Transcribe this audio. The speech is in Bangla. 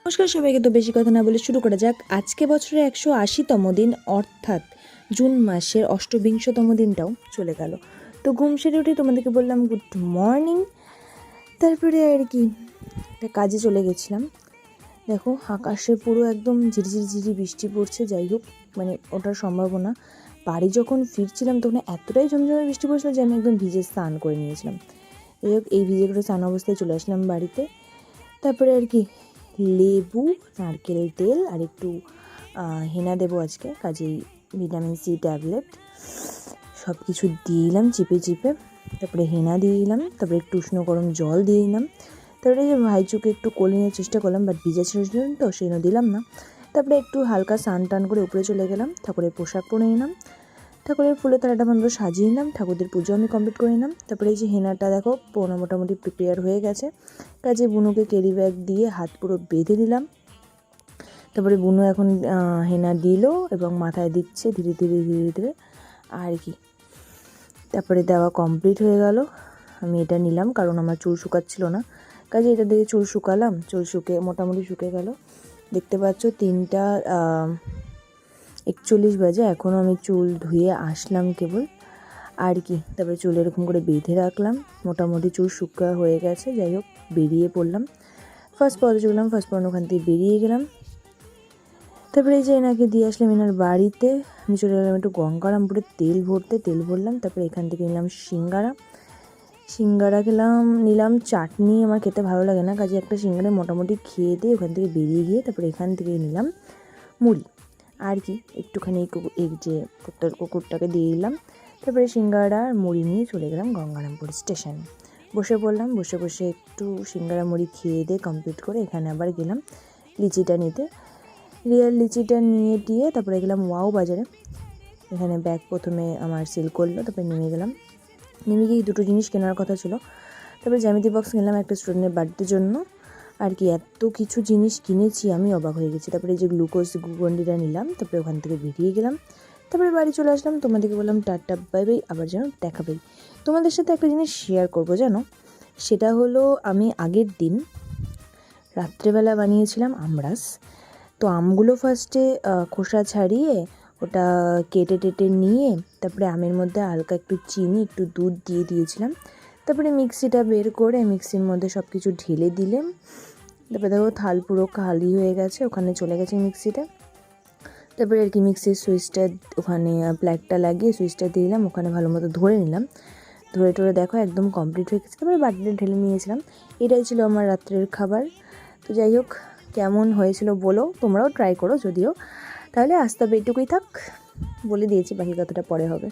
নমস্কার সবাইকে। তো বেশি কথা না বলে শুরু করা যাক। আজকে বছরের 180তম দিন, অর্থাৎ জুন মাসের অষ্টবিংশতম দিনটাও চলে গেল। তো ঘুম সেরে উঠে তোমাদেরকে বললাম গুড মর্নিং। তারপরে আর কি একটা কাজে চলে গেছিলাম। দেখো আকাশে পুরো একদম ঝিরিঝিরি বৃষ্টি পড়ছে। যাই হোক, মানে ওটার সম্ভাবনা। বাড়ি যখন ফিরছিলাম তখন এতটাই ঝমঝমে বৃষ্টি পড়ছিল যে আমি একদম ভিজে স্নান করে নিয়েছিলাম। যাই হোক, এই ভিজে করে স্নান অবস্থায় চলে আসলাম বাড়িতে। তারপরে আর কি লেবু, নারকেল তেল আর একটু হেনা দেবো আজকে, কাজেই ভিটামিন সি ট্যাবলেট সব কিছু দিয়ে দিলাম চিপে চিপে। তারপরে হেনা দিয়ে দিলাম, তারপরে একটু উষ্ণ গরম জল দিয়ে দিলাম। তারপরে যে ভাইচুকে একটু কোলে নেওয়ার চেষ্টা করলাম, বাট ভিজা ছিলেন তো সেই জন্য দিলাম না। তারপরে একটু হালকা স্নান টান করে উপরে চলে গেলাম, ঠাকুরের পোশাক পরে নিলাম, ঠাকুরের ফুলের তারাটা বন্ধ সাজিয়ে নিলাম, ঠাকুরদের পুজো আমি কমপ্লিট করে নিলাম। তারপরে এই যে হেনাটা দেখো মোটামুটি প্রিপেয়ার হয়ে গেছে। কাজে বুনুকে ক্যারি ব্যাগ দিয়ে হাত পুরো বেঁধে দিলাম। তারপরে বুনু এখন হেনা দিল এবং মাথায় দিচ্ছে ধীরে ধীরে ধীরে ধীরে আর কি। তারপরে দেওয়া কমপ্লিট হয়ে গেল। আমি এটা নিলাম কারণ আমার চুল শুকাচ্ছিল না, কাজে এটা দিয়ে চুল শুকালাম। চুল মোটামুটি শুকে গেল। দেখতে পাচ্ছ 3টা 41 বাজে, এখনও আমি চুল ধুয়ে আসলাম কেবল আর কি। তারপরে চুল এরকম করে বেঁধে রাখলাম, মোটামুটি চুল শুকা হয়ে গেছে। যাই হোক, বেরিয়ে পড়লাম। ফার্স্ট পদে চললাম, ফার্স্ট পদ ওখান থেকে বেরিয়ে গেলাম। তারপরে এই যে এনাকে দিয়ে আসলাম এনার বাড়িতে। আমি চলে গেলাম একটু গঙ্গারামপুরে তেল ভরলাম। তারপরে এখান থেকে নিলাম সিঙ্গারা নিলাম চাটনি। আমার খেতে ভালো লাগে না, কাজে একটা সিঙ্গারা মোটামুটি খেয়ে দিয়ে ওখান থেকে বেরিয়ে গিয়ে তারপরে এখান থেকে নিলাম মুড়ি আর কি। একটুখানি এই যে কুকুরটাকে দিয়ে দিলাম। তারপরে সিঙ্গারা আর মুড়ি নিয়ে চলে গেলাম গঙ্গারামপুর স্টেশনে। বসে পড়লাম, বসে একটু সিঙ্গারা মুড়ি খেয়ে দিয়ে কমপ্লিট করে এখানে আবার গেলাম লিচিটা নিতে। রিয়েল লিচিটা নিয়ে টিয়ে তারপরে গেলাম ওয়াও বাজারে। এখানে ব্যাগ প্রথমে আমার সেল করলো, তারপরে নেমে গিয়ে দুটো জিনিস কেনার কথা ছিল। তারপরে জ্যামিতি বক্স কিনলাম একটা স্টুডেন্টের বার্থডের জন্য আর কি। এত কিছু জিনিস কিনেছি, আমি অবাক হয়ে গেছি। তারপরে এই যে গ্লুকন্ডিটা নিলাম, তারপরে ওখান থেকে বেরিয়ে গেলাম। তারপরে বাড়ি চলে আসলাম। তোমাদেরকে বললাম টাটা বাই বাই, আবার যেন দেখাবেই। তোমাদের সাথে একটা জিনিস শেয়ার করবো জানো, সেটা হলো আমি আগের দিন রাত্রেবেলা বানিয়েছিলাম আমরাস। তো আমগুলো ফার্স্টে খোসা ছাড়িয়ে ওটা কেটে নিয়ে তারপরে আমের মধ্যে হালকা একটু চিনি একটু দুধ দিয়ে দিয়েছিলাম। তারপরে মিক্সিটা বের করে মিক্সির মধ্যে সব কিছু ঢেলে দিলাম। তারপরে দেখো থাল পুরো খালি হয়ে গেছে, ওখানে চলে গেছে মিক্সিটা। তারপরে আর কি মিক্সির সুইচটা ওখানে প্লাগটা লাগিয়ে সুইচটা দিলাম, ওখানে ভালো মতো ধরে নিলাম। ধরে দেখো একদম কমপ্লিট হয়ে গেছে। তারপরে বাটিতে ঢেলে নিয়েছিলাম। এটাই ছিল আমার রাত্রের খাবার। তো যাই হোক, কেমন হয়েছিল বলো, তোমরাও ট্রাই করো যদিও। তাহলে আজ তবে এটুকুই থাক, বলে দিয়েছি, বাকি কথাটা পরে হবে।